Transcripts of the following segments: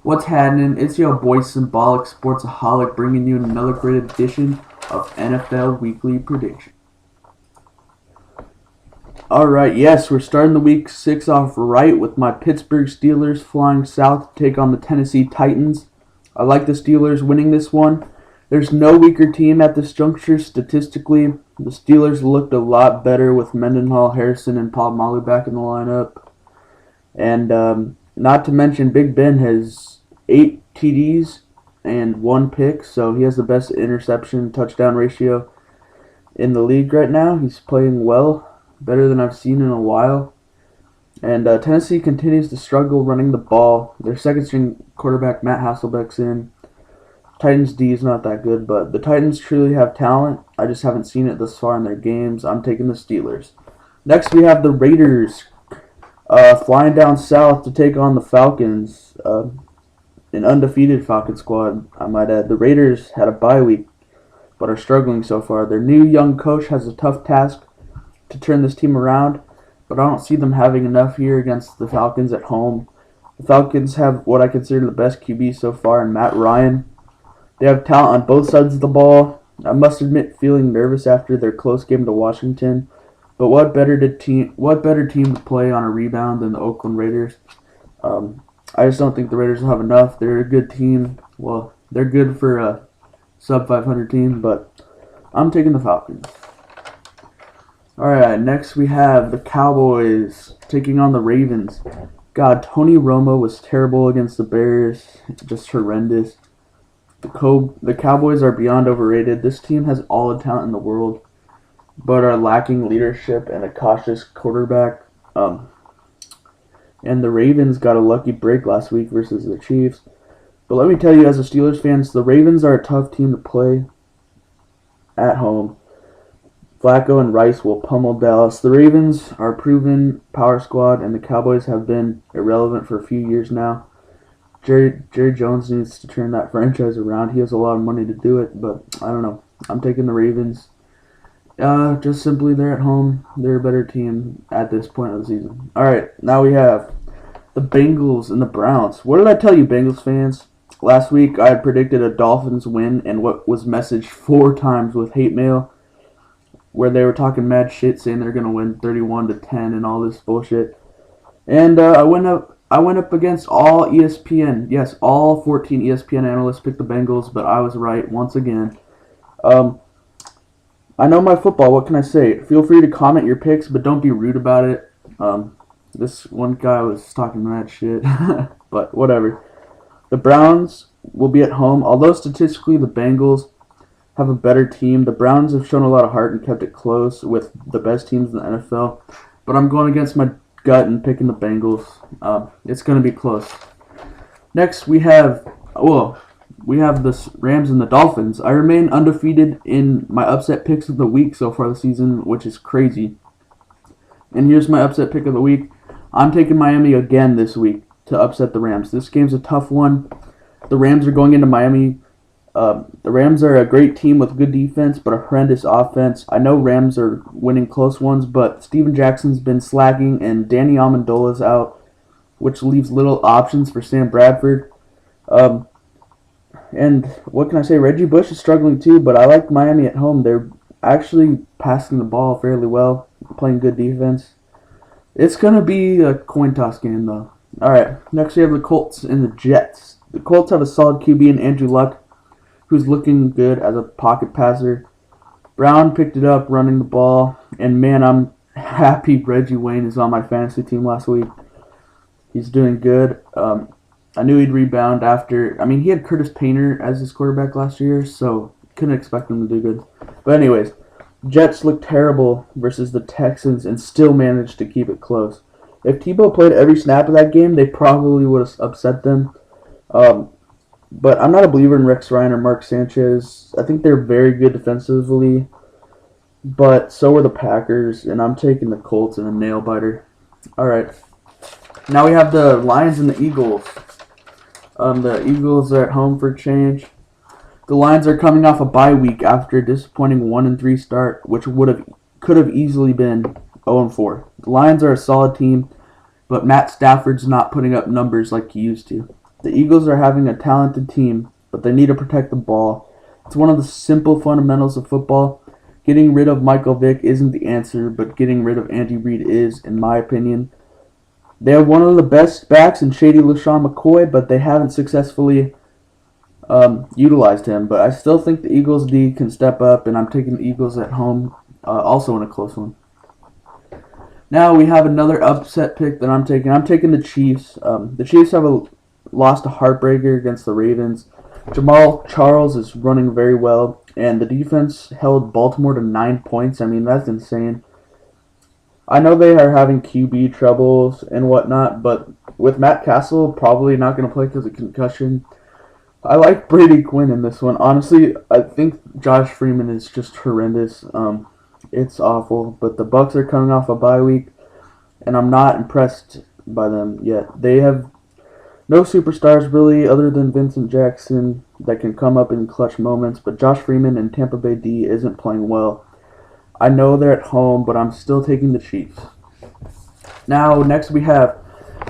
What's happening? It's your boy SymbolicSportsaholic bringing you another great edition of NFL Weekly Prediction. Alright, yes, we're starting the week 6 off right with my Pittsburgh Steelers flying south to take on the Tennessee Titans. I like the Steelers winning this one. There's no weaker team at this juncture statistically. The Steelers looked a lot better with Mendenhall, Harrison, and Polamalu back in the lineup. And not to mention Big Ben has 8 TDs and 1 pick, so he has the best interception touchdown ratio in the league right now. He's playing well, better than I've seen in a while. And Tennessee continues to struggle running the ball. Their second-string quarterback, Matt Hasselbeck's in. Titans D is not that good, but the Titans truly have talent. I just haven't seen it thus far in their games. I'm taking the Steelers. Next, we have the Raiders flying down south to take on the Falcons. An undefeated Falcon squad, I might add. The Raiders had a bye week, but are struggling so far. Their new young coach has a tough task to turn this team around, but I don't see them having enough here against the Falcons at home. The Falcons have what I consider the best QB so far in Matt Ryan. They have talent on both sides of the ball. I must admit feeling nervous after their close game to Washington, but what better team to play on a rebound than the Oakland Raiders? I just don't think the Raiders will have enough. They're a good team. Well, they're good for a sub-500 team, but I'm taking the Falcons. Alright, next we have the Cowboys taking on the Ravens. God, Tony Romo was terrible against the Bears. Just horrendous. The Cowboys are beyond overrated. This team has all the talent in the world, but are lacking leadership and a cautious quarterback. And the Ravens got a lucky break last week versus the Chiefs. But let me tell you, as a Steelers fan, the Ravens are a tough team to play at home. Flacco and Rice will pummel Dallas. The Ravens are a proven power squad, and the Cowboys have been irrelevant for a few years now. Jerry Jones needs to turn that franchise around. He has a lot of money to do it, but I don't know. I'm taking the Ravens. Just simply they're at home. They're a better team at this point of the season. Alright, now we have the Bengals and the Browns. What did I tell you, Bengals fans? Last week I had predicted a Dolphins win and what was messaged 4 times with hate mail, where they were talking mad shit saying they're going to win 31-10 and all this bullshit. And I went up against all ESPN. Yes, all 14 ESPN analysts picked the Bengals, but I was right once again. I know my football, what can I say? Feel free to comment your picks, but don't be rude about it. This one guy was talking mad shit, but whatever. The Browns will be at home. Although statistically the Bengals have a better team, the Browns have shown a lot of heart and kept it close with the best teams in the NFL. But I'm going against my gut and picking the Bengals. It's going to be close. Next, we have the Rams and the Dolphins. I remain undefeated in my upset picks of the week so far this season, which is crazy. And here's my upset pick of the week. I'm taking Miami again this week to upset the Rams. This game's a tough one. The Rams are going into Miami. The Rams are a great team with good defense, but a horrendous offense. I know Rams are winning close ones, but Steven Jackson's been slacking, and Danny Amendola's out, which leaves little options for Sam Bradford. And what can I say? Reggie Bush is struggling too, but I like Miami at home. They're actually passing the ball fairly well, playing good defense. It's going to be a coin toss game, though. Alright, next we have the Colts and the Jets. The Colts have a solid QB in Andrew Luck, who's looking good as a pocket passer. Brown picked it up running the ball, and man, I'm happy Reggie Wayne is on my fantasy team last week. He's doing good. I knew he'd rebound after. I mean, he had Curtis Painter as his quarterback last year, so couldn't expect him to do good. But anyways, Jets looked terrible versus the Texans and still managed to keep it close. If Tebow played every snap of that game, they probably would have upset them. But I'm not a believer in Rex Ryan or Mark Sanchez. I think they're very good defensively, but so are the Packers, and I'm taking the Colts in a nail-biter. All right. Now we have the Lions and the Eagles. The Eagles are at home for a change. The Lions are coming off a bye week after a disappointing 1-3 start, which could have easily been 0-4. The Lions are a solid team, but Matt Stafford's not putting up numbers like he used to. The Eagles are having a talented team, but they need to protect the ball. It's one of the simple fundamentals of football. Getting rid of Michael Vick isn't the answer, but getting rid of Andy Reid is, in my opinion. They have one of the best backs in Shady LaShawn McCoy, but they haven't successfully utilized him. But I still think the Eagles D can step up, and I'm taking the Eagles at home, also in a close one. Now we have another upset pick that I'm taking. I'm taking the Chiefs. The Chiefs have lost a heartbreaker against the Ravens. Jamal Charles is running very well, and the defense held Baltimore to 9 points. I mean, that's insane. I know they are having QB troubles and whatnot, but with Matt Castle probably not going to play because of concussion, I like Brady Quinn in this one. Honestly, I think Josh Freeman is just horrendous. It's awful, but the Bucs are coming off a bye week, and I'm not impressed by them yet. They have no superstars really other than Vincent Jackson that can come up in clutch moments, but Josh Freeman and Tampa Bay D isn't playing well. I know they're at home, but I'm still taking the Chiefs. Now, next we have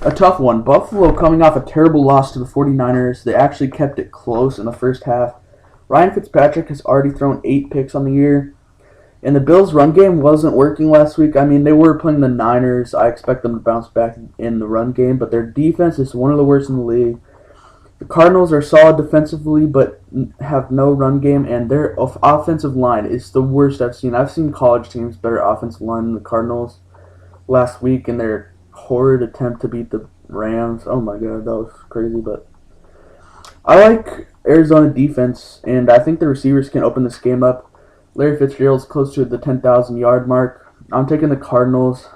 a tough one. Buffalo coming off a terrible loss to the 49ers. They actually kept it close in the first half. Ryan Fitzpatrick has already thrown 8 picks on the year. And the Bills' run game wasn't working last week. I mean, they were playing the Niners. I expect them to bounce back in the run game, but their defense is one of the worst in the league. The Cardinals are solid defensively, but have no run game, and their offensive line is the worst I've seen. I've seen college teams better offensive line than the Cardinals last week in their horrid attempt to beat the Rams. Oh my god, that was crazy, but I like Arizona defense, and I think the receivers can open this game up. Larry Fitzgerald's close to the 10,000-yard mark. I'm taking the Cardinals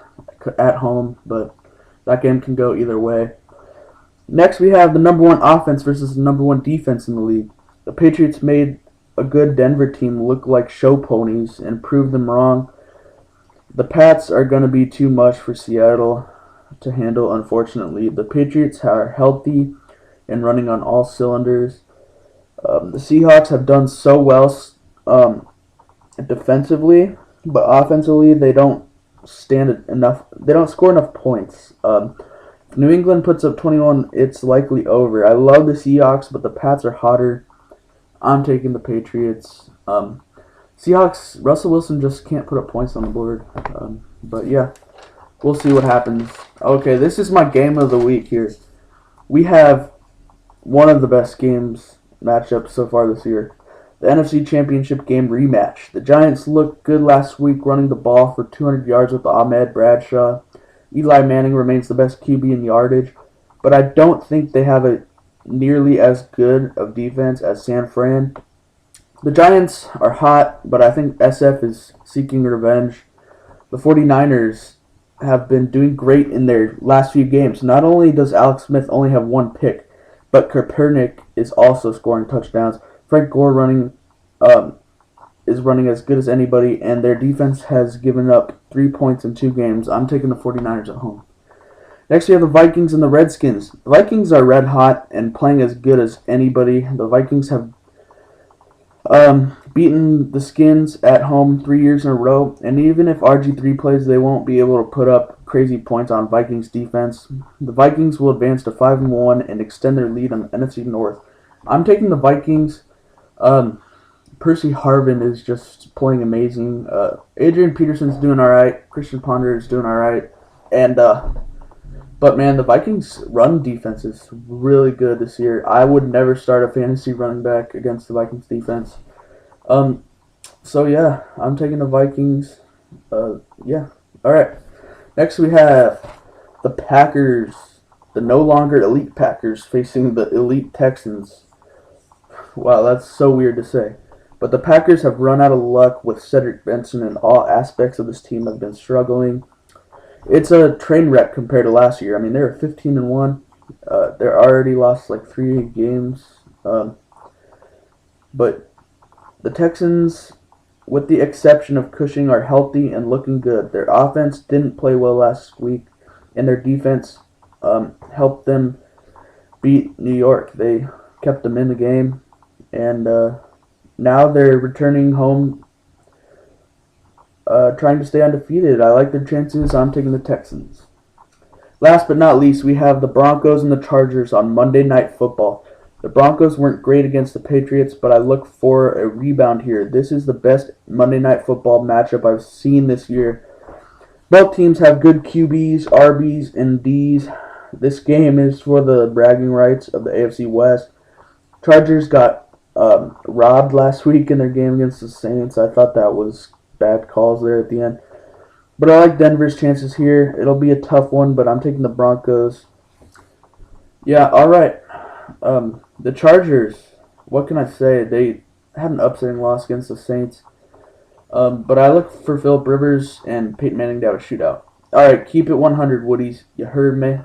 at home, but that game can go either way. Next, we have the number 1 offense versus the number 1 defense in the league. The Patriots made a good Denver team look like show ponies and proved them wrong. The Pats are going to be too much for Seattle to handle, unfortunately. The Patriots are healthy and running on all cylinders. The Seahawks have done so well defensively, but offensively they don't stand enough. They don't score enough points. If New England puts up 21, it's likely over. I love the Seahawks, but the Pats are hotter. I'm taking the Patriots. Seahawks, Russell Wilson just can't put up points on the board. But yeah, we'll see what happens. Okay, this is my game of the week here. We have one of the best games matchups so far this year. The NFC Championship game rematch. The Giants looked good last week running the ball for 200 yards with Ahmed Bradshaw. Eli Manning remains the best QB in yardage, but I don't think they have a nearly as good of defense as San Fran. The Giants are hot, but I think SF is seeking revenge. The 49ers have been doing great in their last few games. Not only does Alex Smith only have 1 pick, but Kaepernick is also scoring touchdowns. Frank Gore is running as good as anybody, and their defense has given up 3 points in 2 games. I'm taking the 49ers at home. Next, we have the Vikings and the Redskins. The Vikings are red hot and playing as good as anybody. The Vikings have beaten the Skins at home 3 years in a row, and even if RG3 plays, they won't be able to put up crazy points on Vikings defense. The Vikings will advance to 5-1 and extend their lead on the NFC North. I'm taking the Vikings. Percy Harvin is just playing amazing. Adrian Peterson's doing all right. Christian Ponder is doing all right. But man, the Vikings' run defense is really good this year. I would never start a fantasy running back against the Vikings defense. So yeah, I'm taking the Vikings. Yeah. All right. Next we have the Packers, the no longer elite Packers facing the elite Texans. Wow, that's so weird to say. But the Packers have run out of luck with Cedric Benson, and all aspects of this team have been struggling. It's a train wreck compared to last year. I mean, they were 15-1. They're already lost like 3 games. But the Texans, with the exception of Cushing, are healthy and looking good. Their offense didn't play well last week, and their defense helped them beat New York. They kept them in the game, and now they're returning home trying to stay undefeated. I like their chances. I'm taking the Texans. Last but not least, we have the Broncos and the Chargers on Monday Night Football. The Broncos weren't great against the Patriots, but I look for a rebound here. This is the best Monday Night Football matchup I've seen this year. Both teams have good QBs, RBs, and Ds. This game is for the bragging rights of the AFC West. Chargers got robbed last week in their game against the Saints. I thought that was bad calls there at the end. But I like Denver's chances here. It'll be a tough one, but I'm taking the Broncos. Yeah, all right. The Chargers, what can I say? They had an upsetting loss against the Saints. But I look for Phillip Rivers and Peyton Manning to have a shootout. All right, keep it 100, Woodies. You heard me.